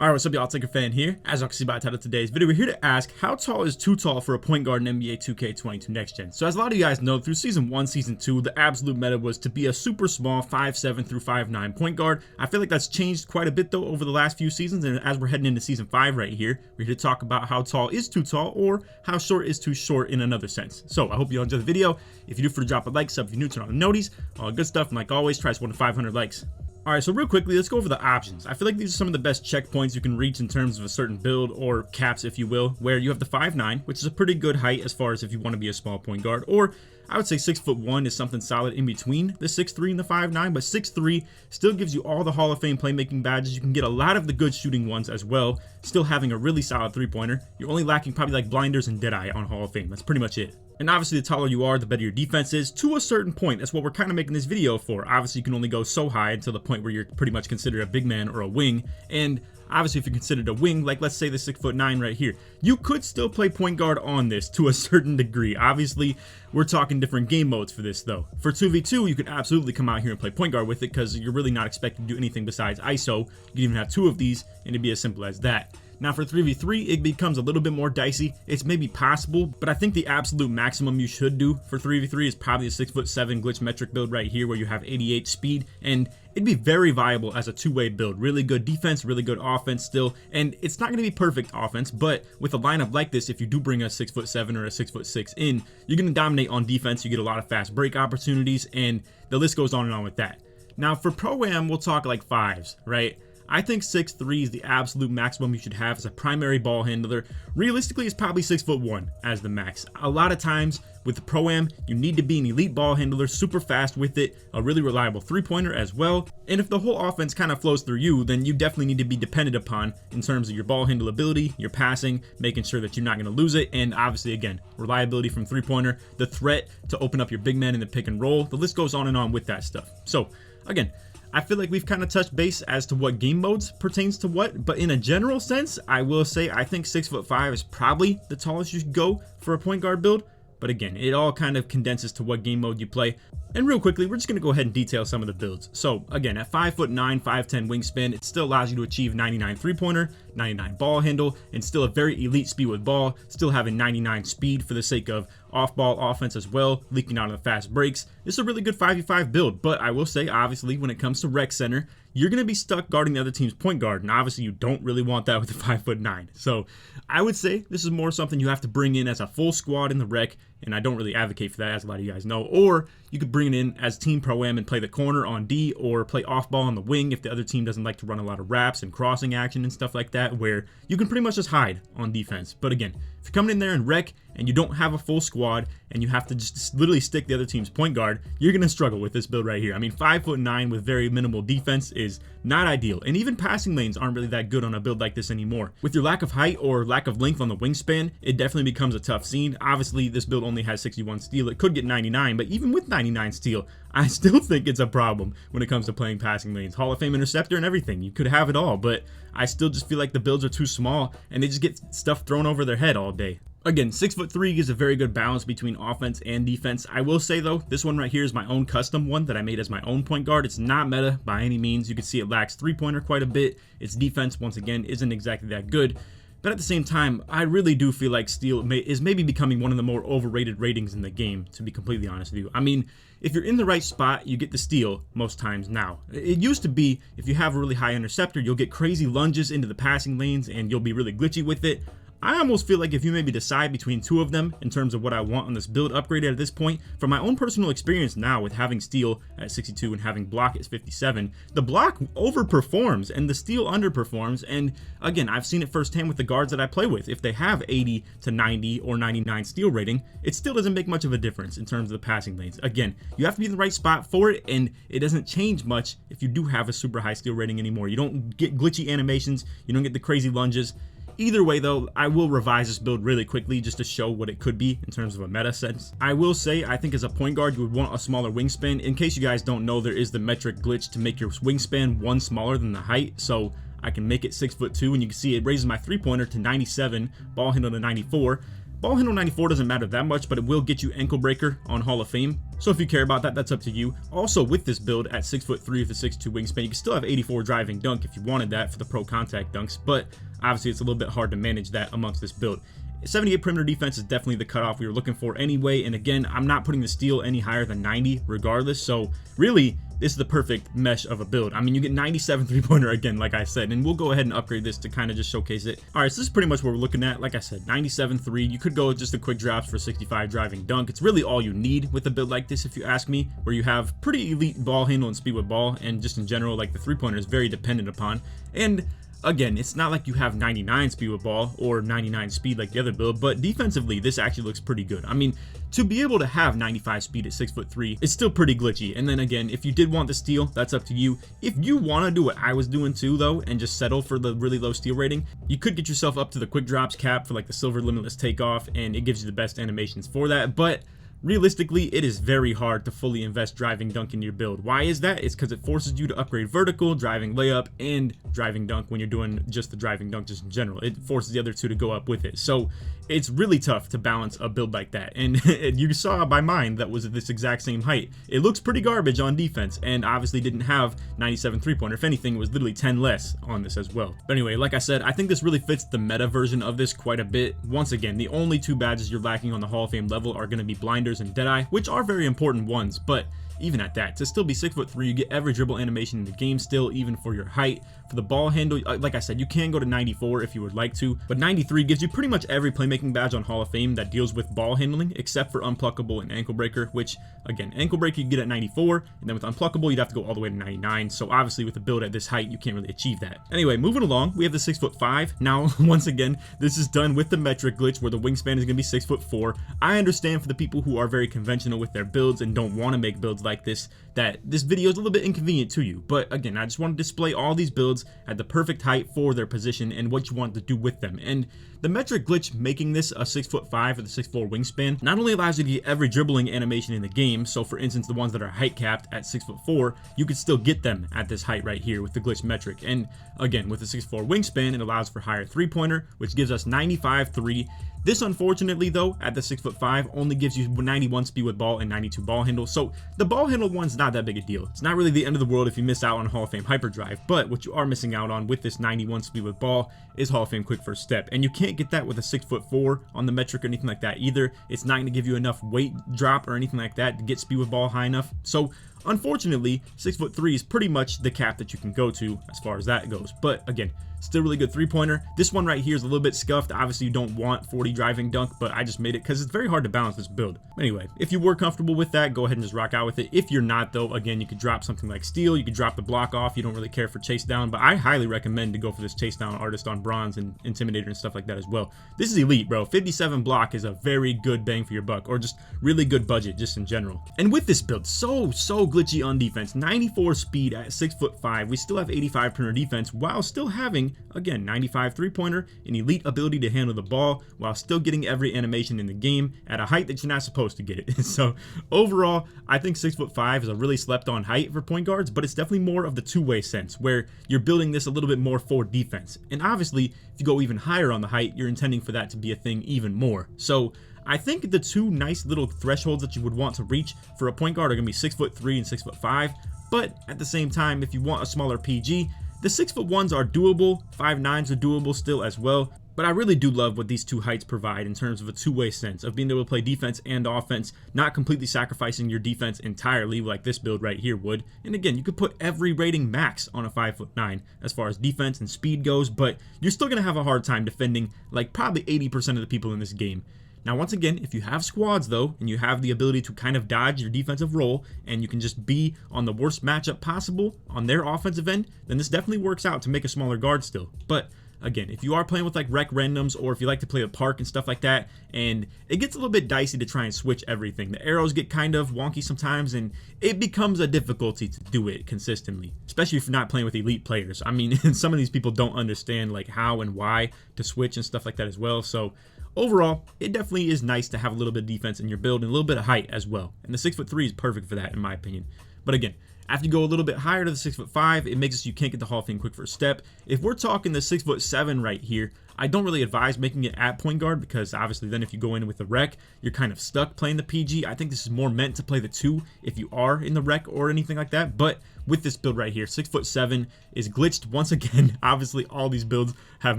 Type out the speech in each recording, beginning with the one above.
Alright, what's up y'all, it's LakerFan here. As you can see by the title of today's video, we're here to ask, how tall is too tall for a point guard in NBA 2K22 Next Gen? So as a lot of you guys know, through Season 1, Season 2, the absolute meta was to be a super small 5'7" through 5'9" point guard. I feel like that's changed quite a bit though over the last few seasons, and as we're heading into Season 5 right here, we're here to talk about how tall is too tall, or how short is too short in another sense. So I hope you all enjoy the video. If you do, for to drop a like, sub if you're new, turn on the noties, all good stuff, and like always, try to 1 to 500 likes. Alright, so real quickly, let's go over the options. I feel like these are some of the best checkpoints you can reach in terms of a certain build, or caps if you will, where you have the 5'9", which is a pretty good height as far as if you want to be a small point guard, or I would say 6'1" is something solid in between the 6'3" and the 5'9", but 6'3" still gives you all the Hall of Fame playmaking badges. You can get a lot of the good shooting ones as well, still having a really solid three-pointer. You're only lacking probably like blinders and Deadeye on Hall of Fame. That's pretty much it. And obviously the taller you are, the better your defense is, to a certain point. That's what we're kind of making this video for. Obviously you can only go so high until the point where you're pretty much considered a big man or a wing, and obviously if you're considered a wing, like let's say the 6'9" right here, you could still play point guard on this to a certain degree. Obviously we're talking different game modes for this though. For 2v2 you could absolutely come out here and play point guard with it, because you're really not expected to do anything besides ISO. You can even have 2 of these and it'd be as simple as that. Now for 3v3, it becomes a little bit more dicey. It's maybe possible, but I think the absolute maximum you should do for 3v3 is probably a 6'7" glitch metric build right here, where you have 88 speed, and it'd be very viable as a two-way build. Really good defense, really good offense still, and it's not going to be perfect offense, but with a lineup like this, if you do bring a 6'7" or a 6'6" in, you're going to dominate on defense. You get a lot of fast break opportunities, and the list goes on and on with that. Now for Pro-Am, we'll talk like 5s, right? I think 6'3" is the absolute maximum you should have as a primary ball handler. Realistically, it's probably 6'1" as the max. A lot of times with the Pro-Am, you need to be an elite ball handler, super fast with it, a really reliable three-pointer as well. And if the whole offense kind of flows through you, then you definitely need to be dependent upon in terms of your ball handleability, your passing, making sure that you're not going to lose it, and obviously again, reliability from three-pointer, the threat to open up your big man in the pick and roll. The list goes on and on with that stuff. So again, I feel like we've kind of touched base as to what game modes pertains to what, but in a general sense, I will say I think 6'5" is probably the tallest you should go for a point guard build. But again, it all kind of condenses to what game mode you play. And real quickly, we're just going to go ahead and detail some of the builds. So again, at 5'9", 5'10" wingspan, it still allows you to achieve 99 three-pointer, 99 ball handle, and still a very elite speed with ball, still having 99 speed for the sake of off-ball offense as well, leaking out on the fast breaks. This is a really good 5v5 build, but I will say, obviously, when it comes to rec center, you're going to be stuck guarding the other team's point guard, and obviously you don't really want that with a 5'9". So I would say this is more something you have to bring in as a full squad in the rec, and I don't really advocate for that, as a lot of you guys know. Or you could bring it in as team Pro-Am and play the corner on D, or play off ball on the wing if the other team doesn't like to run a lot of wraps and crossing action and stuff like that, where you can pretty much just hide on defense. But again, if you're coming in there and rec and you don't have a full squad and you have to just literally stick the other team's point guard, you're going to struggle with this build right here. I mean, 5'9" with very minimal defense is not ideal, and even passing lanes aren't really that good on a build like this anymore. With your lack of height or lack of length on the wingspan, it definitely becomes a tough scene. Obviously this build only has 61 steal. It could get 99, but even with 99 steal, I still think it's a problem when it comes to playing passing lanes. Hall of Fame interceptor and everything, you could have it all, but I still just feel like the builds are too small and they just get stuff thrown over their head all day. Again, 6'3" gives a very good balance between offense and defense. I will say though, this one right here is my own custom one that I made as my own point guard. It's not meta by any means. You can see it lacks three-pointer quite a bit. Its defense, once again, isn't exactly that good. But at the same time, I really do feel like steal is maybe becoming one of the more overrated ratings in the game, to be completely honest with you. I mean, if you're in the right spot, you get the steal most times now. It used to be, if you have a really high interceptor, you'll get crazy lunges into the passing lanes and you'll be really glitchy with it. I almost feel like if you maybe decide between 2 of them in terms of what I want on this build upgrade at this point, from my own personal experience now with having steal at 62 and having block at 57, the block overperforms and the steal underperforms. And again, I've seen it firsthand with the guards that I play with. If they have 80 to 90 or 99 steal rating, it still doesn't make much of a difference in terms of the passing lanes. Again, you have to be in the right spot for it, and it doesn't change much if you do have a super high steal rating anymore. You don't get glitchy animations, you don't get the crazy lunges. Either way though, I will revise this build really quickly just to show what it could be in terms of a meta sense. I will say, I think as a point guard, you would want a smaller wingspan. In case you guys don't know, there is the metric glitch to make your wingspan 1 smaller than the height. So I can make it 6'2", and you can see it raises my three-pointer to 97, ball handle to 94. Ball handle 94 doesn't matter that much, but it will get you ankle breaker on Hall of Fame. So if you care about that, that's up to you. Also, with this build at 6'3" with a 6'2" wingspan, you can still have 84 driving dunk if you wanted that for the pro contact dunks, but obviously it's a little bit hard to manage that amongst this build. 78 perimeter defense is definitely the cutoff we were looking for anyway, and again, I'm not putting the steal any higher than 90 regardless, so really, this is the perfect mesh of a build. I mean, you get 97 3-pointer again, like I said, and we'll go ahead and upgrade this to kind of just showcase it. All right, so this is pretty much what we're looking at. Like I said, 97 3. You could go with just the quick drops for 65 driving dunk. It's really all you need with a build like this, if you ask me, where you have pretty elite ball handle and speed with ball, and just in general, like the 3-pointer is very dependent upon. And again, it's not like you have 99 speed with ball or 99 speed like the other build, but defensively, this actually looks pretty good. I mean, to be able to have 95 speed at 6'3" is still pretty glitchy. And then again, if you did want the steal, that's up to you. If you want to do what I was doing too, though, and just settle for the really low steal rating, you could get yourself up to the quick drops cap for like the silver limitless takeoff, and it gives you the best animations for that. But realistically, it is very hard to fully invest driving dunk in your build. Why is that? It's because it forces you to upgrade vertical, driving layup, and driving dunk when you're doing just the driving dunk just in general. It forces the other two to go up with it. So it's really tough to balance a build like that. And you saw by mine that was at this exact same height. It looks pretty garbage on defense, and obviously didn't have 97 3-pointer. If anything, it was literally 10 less on this as well. But anyway, like I said, I think this really fits the meta version of this quite a bit. Once again, the only two badges you're lacking on the Hall of Fame level are going to be blinders and Deadeye, which are very important ones, but even at that, to still be 6'3", you get every dribble animation in the game still, even for your height. For the ball handle, like I said, you can go to 94 if you would like to, but 93 gives you pretty much every playmaking badge on Hall of Fame that deals with ball handling, except for unpluckable and ankle breaker, which again, ankle breaker you get at 94, and then with unpluckable you'd have to go all the way to 99. So obviously with a build at this height, you can't really achieve that. Anyway, moving along, we have the 6'5". Now, once again, this is done with the metric glitch where the wingspan is going to be 6'4". I understand for the people who are very conventional with their builds and don't want to make builds like this, that this video is a little bit inconvenient to you, but again, I just want to display all these builds at the perfect height for their position and what you want to do with them. And the metric glitch making this a 6'5" with a 6'4" wingspan not only allows you to get every dribbling animation in the game, so for instance the ones that are height capped at 6'4", you could still get them at this height right here with the glitch metric. And again, with a 6'4" wingspan, it allows for higher 3-pointer, which gives us 95 3. This, unfortunately, though, at the 6'5", only gives you 91 speed with ball and 92 ball handle. So the ball handle one's not that big a deal. It's not really the end of the world if you miss out on Hall of Fame hyperdrive, but what you are missing out on with this 91 speed with ball is Hall of Fame quick first step, and you can't get that with a 6'4" on the metric or anything like that either. It's not going to give you enough weight drop or anything like that to get speed with ball high enough. So unfortunately, 6'3" is pretty much the cap that you can go to as far as that goes. But again, still really good 3-pointer. This one right here is a little bit scuffed. Obviously, you don't want 40 driving dunk, but I just made it because it's very hard to balance this build. Anyway, if you were comfortable with that, go ahead and just rock out with it. If you're not, though, again, you could drop something like steal. You could drop the block off. You don't really care for chase down, but I highly recommend to go for this chase down artist on bronze and intimidator and stuff like that as well. This is elite, bro. 57 block is a very good bang for your buck, or just really good budget just in general. And with this build, so glitchy on defense, 94 speed at 6'5", we still have 85 perimeter defense while still having, again, 95 3-pointer, an elite ability to handle the ball while still getting every animation in the game at a height that you're not supposed to get it. So overall, I think 6'5" is a really slept on height for point guards, but it's definitely more of the two-way sense where you're building this a little bit more for defense. And obviously, if you go even higher on the height, you're intending for that to be a thing even more. So I think the two nice little thresholds that you would want to reach for a point guard are going to be 6'3" and 6'5", but at the same time, if you want a smaller PG, the 6'1" are doable, 5'9" are doable still as well. But I really do love what these two heights provide in terms of a two-way sense of being able to play defense and offense, not completely sacrificing your defense entirely like this build right here would. And again, you could put every rating max on a 5'9" as far as defense and speed goes, but you're still going to have a hard time defending like probably 80% of the people in this game. Now, once again, if you have squads, though, and you have the ability to kind of dodge your defensive role, and you can just be on the worst matchup possible on their offensive end, then this definitely works out to make a smaller guard still. But again, if you are playing with like rec randoms, or if you like to play with park and stuff like that, and it gets a little bit dicey to try and switch everything. The arrows get kind of wonky sometimes, and it becomes a difficulty to do it consistently, especially if you're not playing with elite players. I mean, some of these people don't understand like how and why to switch and stuff like that as well. So overall, it definitely is nice to have a little bit of defense in your build and a little bit of height as well. And the 6'3" is perfect for that, in my opinion. But again, after you go a little bit higher to the 6'5", it makes it so you can't get the Hall of Fame quick first step. If we're talking the 6'7" right here, I don't really advise making it at point guard because obviously then if you go in with the rec, you're kind of stuck playing the PG. I think this is more meant to play the 2 if you are in the rec or anything like that. But with this build right here, 6'7" is glitched once again. Obviously all these builds have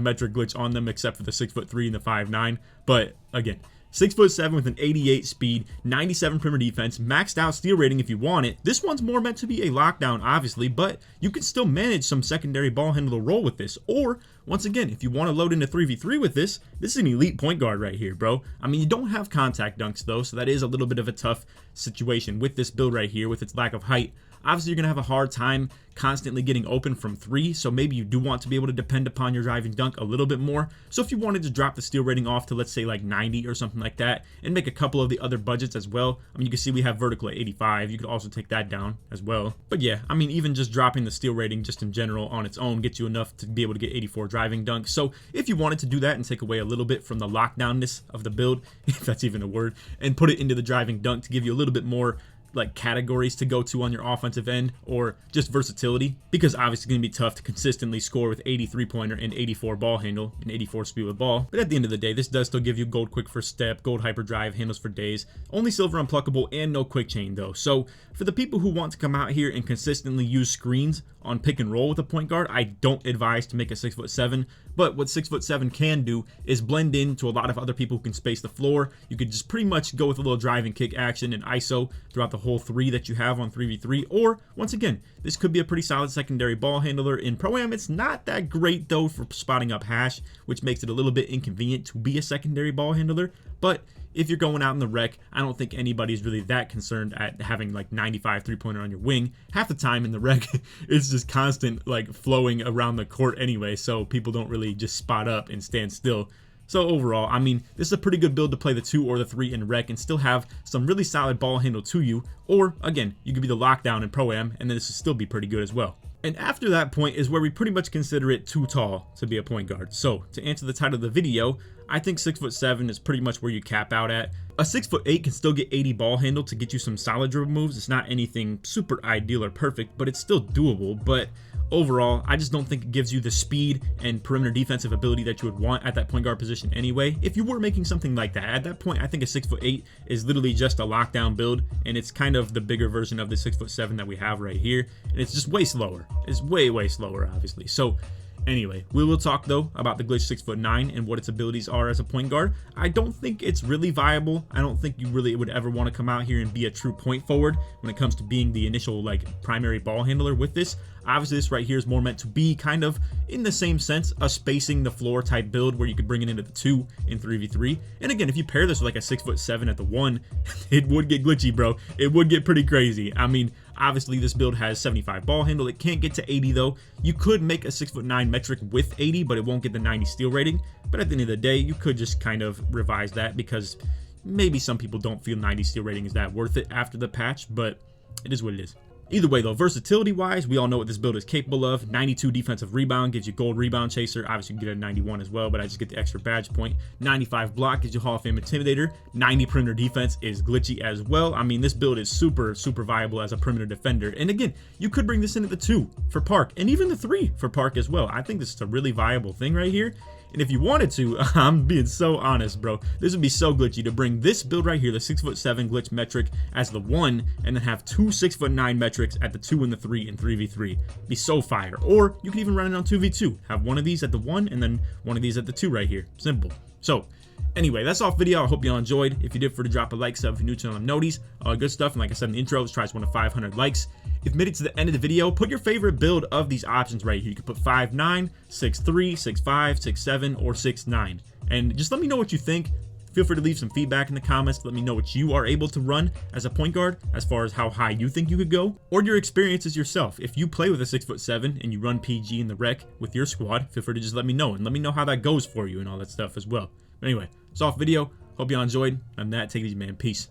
metric glitch on them except for the 6'3" and the 5'9", but again, 6'7" with an 88 speed, 97 perimeter defense, maxed out steal rating if you want it. This one's more meant to be a lockdown, obviously, but you can still manage some secondary ball handler role with this. Or, once again, if you want to load into 3v3 with this is an elite point guard right here, bro. I mean, you don't have contact dunks, though, so that is a little bit of a tough situation with this build right here with its lack of height. Obviously, you're going to have a hard time constantly getting open from 3, so maybe you do want to be able to depend upon your driving dunk a little bit more. So if you wanted to drop the steal rating off to, let's say, like 90 or something like that, and make a couple of the other budgets as well. I mean, you can see we have vertical at 85. You could also take that down as well. But yeah, I mean, even just dropping the steal rating just in general on its own gets you enough to be able to get 84 driving dunk. So if you wanted to do that and take away a little bit from the lockdownness of the build, if that's even a word, and put it into the driving dunk to give you a little bit more like categories to go to on your offensive end, or just versatility, because obviously it's going to be tough to consistently score with 83 pointer and 84 ball handle and 84 speed with ball. But at the end of the day, this does still give you gold quick first step, gold hyperdrive, handles for days, only silver unpluckable, and no quick chain though. So for the people who want to come out here and consistently use screens on pick and roll with a point guard, I don't advise to make a 6'7", but what 6'7" can do is blend into a lot of other people who can space the floor. You could just pretty much go with a little driving kick action and ISO throughout the whole 3 that you have on 3v3, or once again, this could be a pretty solid secondary ball handler. In Pro-Am, it's not that great though for spotting up hash, which makes it a little bit inconvenient to be a secondary ball handler, but if you're going out in the rec, I don't think anybody's really that concerned at having like 95 3-pointer on your wing. Half the time in the rec, it's just constant like flowing around the court anyway, so people don't really just spot up and stand still. So overall, I mean, this is a pretty good build to play the 2 or the 3 in rec and still have some really solid ball handle to you. Or again, you could be the lockdown in Pro-Am and then this would still be pretty good as well. And after that point is where we pretty much consider it too tall to be a point guard. So to answer the title of the video, I think 6'7" is pretty much where you cap out at. A 6'8" can still get 80 ball handle to get you some solid dribble moves. It's not anything super ideal or perfect, but it's still doable. But overall, I just don't think it gives you the speed and perimeter defensive ability that you would want at that point guard position anyway. If you were making something like that, at that point, I think a 6'8" is literally just a lockdown build, and it's kind of the bigger version of the 6'7" that we have right here, and it's just way slower. It's way slower, obviously. So anyway, we will talk though about the glitch 6'9" and what its abilities are as a point guard. I don't think it's really viable. I don't think you really would ever want to come out here and be a true point forward when it comes to being the initial like primary ball handler with this. Obviously, this right here is more meant to be kind of, in the same sense, a spacing the floor type build where you could bring it into the 2 in 3v3. And again, if you pair this with like a 6'7" at the 1, it would get glitchy, bro. It would get pretty crazy. I mean, obviously this build has 75 ball handle. It can't get to 80 though. You could make a 6'9" metric with 80, but it won't get the 90 steal rating. But at the end of the day, you could just kind of revise that because maybe some people don't feel 90 steal rating is that worth it after the patch, but it is what it is. Either way though, versatility wise, we all know what this build is capable of. 92 defensive rebound gives you gold rebound chaser. Obviously you can get a 91 as well, but I just get the extra badge point. 95 block gives you Hall of Fame intimidator. 90 perimeter defense is glitchy as well. I mean, this build is super viable as a perimeter defender. And again, you could bring this in at the 2 for Park and even the 3 for Park as well. I think this is a really viable thing right here. And if you wanted to, I'm being so honest, bro, this would be so glitchy to bring this build right here, the 6'7" glitch metric as the 1, and then have 2 6'9" metrics at the 2 and the 3 in 3v3. Be so fire. Or you can even run it on 2v2. Have one of these at the 1 and then one of these at the 2 right here. Simple. So anyway, that's all for the video. I hope you all enjoyed. If you did, to drop a like, sub if you're new to the noties, good stuff. And like I said in the intro, let's try one of 500 likes. If you made it to the end of the video, put your favorite build of these options right here. You can put 5'9", 6'3", 6'5", 6'7", or 6'9", and just let me know what you think. Feel free to leave some feedback in the comments. Let me know what you are able to run as a point guard, as far as how high you think you could go, or your experiences yourself. If you play with a 6'7" and you run PG in the rec with your squad, feel free to just let me know, and let me know how that goes for you and all that stuff as well. But anyway, it's off video. Hope y'all enjoyed. I'm Nat. Take it easy, man. Peace.